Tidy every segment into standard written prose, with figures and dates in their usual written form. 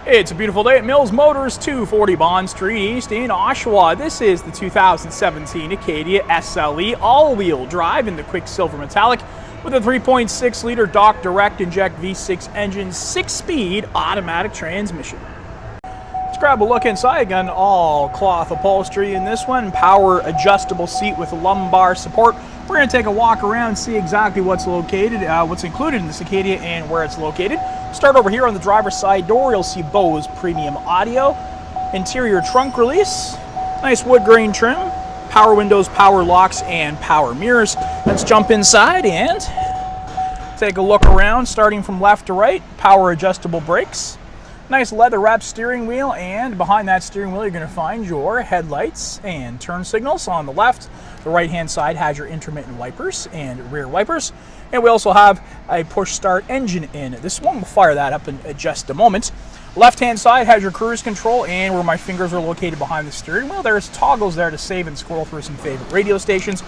It's a beautiful day at Mills Motors, 240 Bond Street East in Oshawa. This is the 2017 Acadia SLE all-wheel drive in the Quicksilver Metallic with a 3.6-liter Dock Direct Inject V6 engine, 6-speed automatic transmission. Let's grab a look inside. Again, all cloth upholstery in this one. Power adjustable seat with lumbar support. We're going to take a walk around and see exactly what's included in this Acadia and where it's located. Start over here on the driver's side door. You'll see Bose premium audio, interior trunk release, nice wood grain trim, power windows, power locks, and power mirrors. Let's jump inside and take a look around, starting from left to right. Power adjustable brakes, nice leather wrapped steering wheel, and behind that steering wheel you're going to find your headlights and turn signals. On the left, the right hand side has your intermittent wipers and rear wipers, and we also have a push start engine in this one. We'll fire that up in just a moment. Left hand side has your cruise control, and where my fingers are located behind the steering wheel, there's toggles there to save and scroll through some favorite radio stations.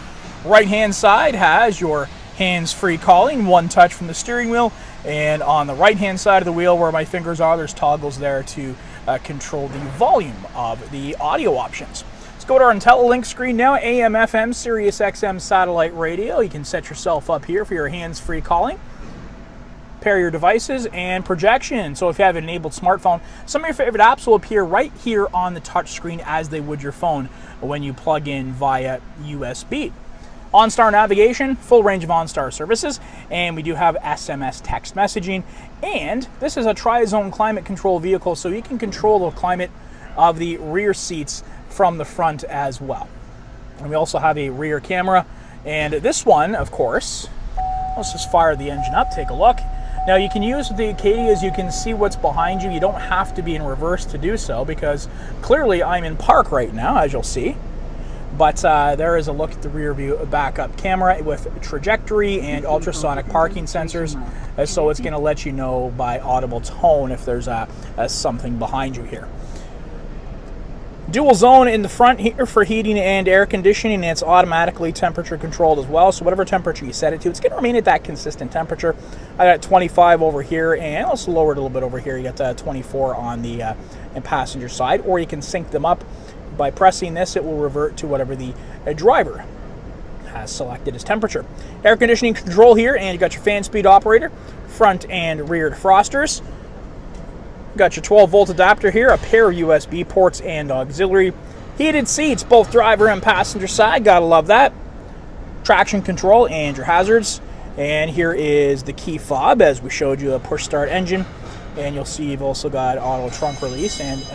Right hand side has your hands-free calling, one touch from the steering wheel, and on the right hand side of the wheel where my fingers are, there's toggles there to control the volume of the audio options. Let's go to our IntelliLink screen now. AM, FM, Sirius XM satellite radio. You can set yourself up here for your hands-free calling. Pair your devices and projection. So if you have an enabled smartphone, some of your favorite apps will appear right here on the touch screen as they would your phone when you plug in via USB. OnStar navigation, full range of OnStar services, and we do have SMS text messaging. And this is a TriZone climate control vehicle, so you can control the climate of the rear seats from the front as well. And we also have a rear camera. And this one, of course, let's just fire the engine up, take a look. Now you can use the Acadias, you can see what's behind you. You don't have to be in reverse to do so, because clearly I'm in park right now, as you'll see. But there is a look at the rear view backup camera with trajectory and ultrasonic parking sensors. So it's going to let you know by audible tone if there's something behind you here. Dual zone in the front here for heating and air conditioning, and it's automatically temperature controlled as well. So whatever temperature you set it to, it's going to remain at that consistent temperature. I got 25 over here, and also lower it a little bit over here. You got 24 on the passenger side, or you can sync them up. By pressing this, it will revert to whatever the driver has selected as temperature. Air conditioning control here, and you got your fan speed operator, front and rear defrosters. Got your 12-volt adapter here, a pair of USB ports and auxiliary. Heated seats, both driver and passenger side, gotta love that. Traction control and your hazards. And here is the key fob, as we showed you, a push start engine. And you'll see you've also got auto trunk release and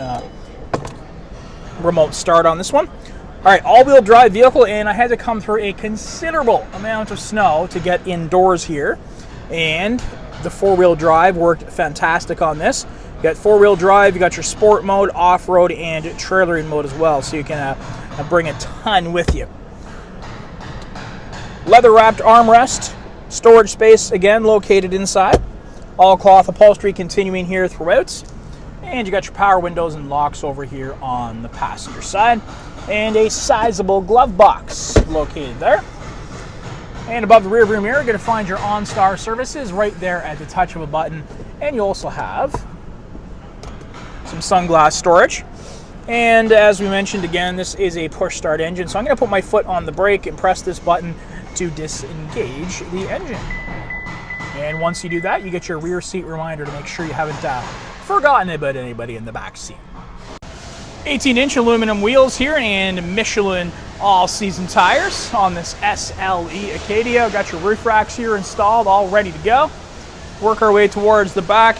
remote start on this one. All right, all-wheel drive vehicle, and I had to come through a considerable amount of snow to get indoors here, and the four-wheel drive worked fantastic on this. You got four-wheel drive, you got your sport mode, off-road, and trailering mode as well, so you can bring a ton with you. Leather-wrapped armrest, storage space again located inside. All cloth upholstery continuing here throughout. And you got your power windows and locks over here on the passenger side. And a sizable glove box located there. And above the rear view mirror, you're going to find your OnStar services right there at the touch of a button. And you also have some sunglass storage. And as we mentioned again, this is a push start engine. So I'm going to put my foot on the brake and press this button to disengage the engine. And once you do that, you get your rear seat reminder to make sure you haven't forgotten about anybody in the back seat. 18-inch aluminum wheels here and Michelin all-season tires on this SLE Acadia. Got your roof racks here installed, all ready to go. Work our way towards the back.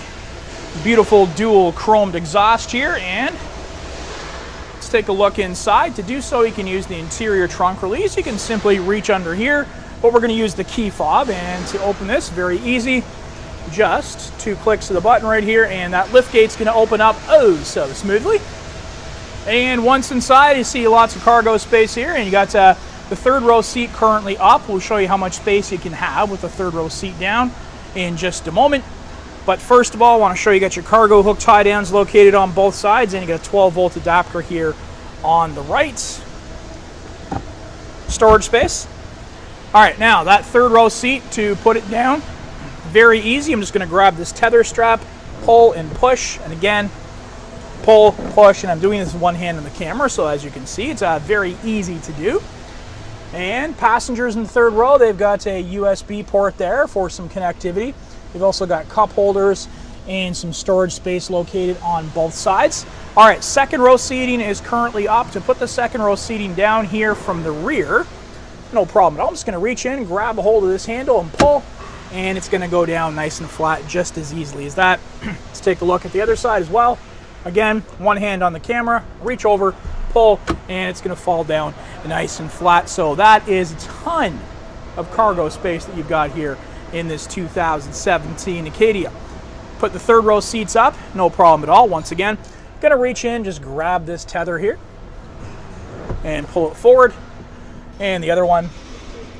Beautiful dual chromed exhaust here, and let's take a look inside. To do so, you can use the interior trunk release. You can simply reach under here, but we're going to use the key fob, and to open this, very easy. Just 2 clicks of the button right here, and that lift gate's going to open up oh so smoothly. And once inside, you see lots of cargo space here, and you got the third row seat currently up. We'll show you how much space you can have with the third row seat down in just a moment. But first of all, I want to show you got your cargo hook tie downs located on both sides, and you got a 12-volt adapter here on the right. Storage space. All right, now that third row seat, to put it down, very easy. I'm just going to grab this tether strap, pull and push, and again, pull, push, and I'm doing this with one hand on the camera, so as you can see, it's very easy to do. And passengers in the third row, they've got a USB port there for some connectivity. They've also got cup holders and some storage space located on both sides. All right, second row seating is currently up. To put the second row seating down here from the rear, no problem at all. I'm just gonna reach in, grab a hold of this handle and pull, and it's gonna go down nice and flat just as easily as that. Let's take a look at the other side as well. Again, one hand on the camera, reach over, pull, and it's gonna fall down nice and flat. So that is a ton of cargo space that you've got here in this 2017 Acadia. Put the third row seats up, no problem at all. Once again, gonna reach in, just grab this tether here and pull it forward. And the other one,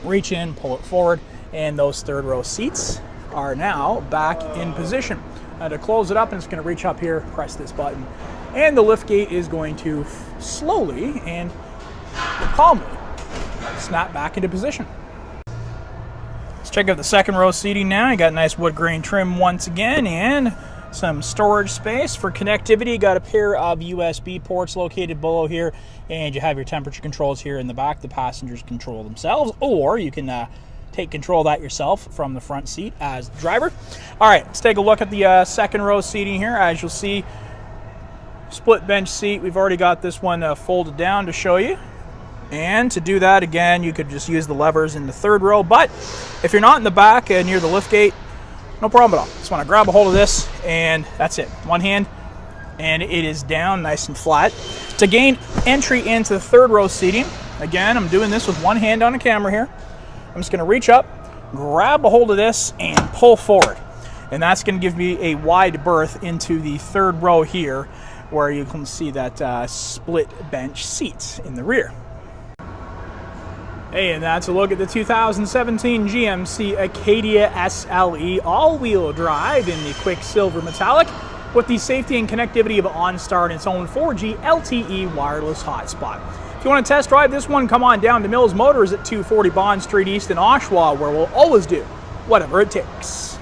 reach in, pull it forward, and those third row seats are now back in position. To close it up, and it's gonna reach up here, press this button, and the lift gate is going to slowly and calmly snap back into position. Let's check out the second row seating now. You got nice wood grain trim once again, and some storage space for connectivity. You got a pair of USB ports located below here, and you have your temperature controls here in the back. The passengers control themselves, or you can take control of that yourself from the front seat as the driver. All right, let's take a look at the second row seating here. As you'll see, split bench seat. We've already got this one folded down to show you. And to do that, again, you could just use the levers in the third row. But if you're not in the back near the lift gate, no problem at all. Just want to grab a hold of this, and that's it. One hand, and it is down nice and flat. To gain entry into the third row seating, again, I'm doing this with one hand on the camera here. I'm just going to reach up, grab a hold of this, and pull forward. And that's going to give me a wide berth into the third row here, where you can see that split bench seat in the rear. Hey, and that's a look at the 2017 GMC Acadia SLE all-wheel drive in the Quicksilver Metallic with the safety and connectivity of OnStar and its own 4G LTE wireless hotspot. If you want to test drive this one, come on down to Mills Motors at 240 Bond Street East in Oshawa, where we'll always do whatever it takes.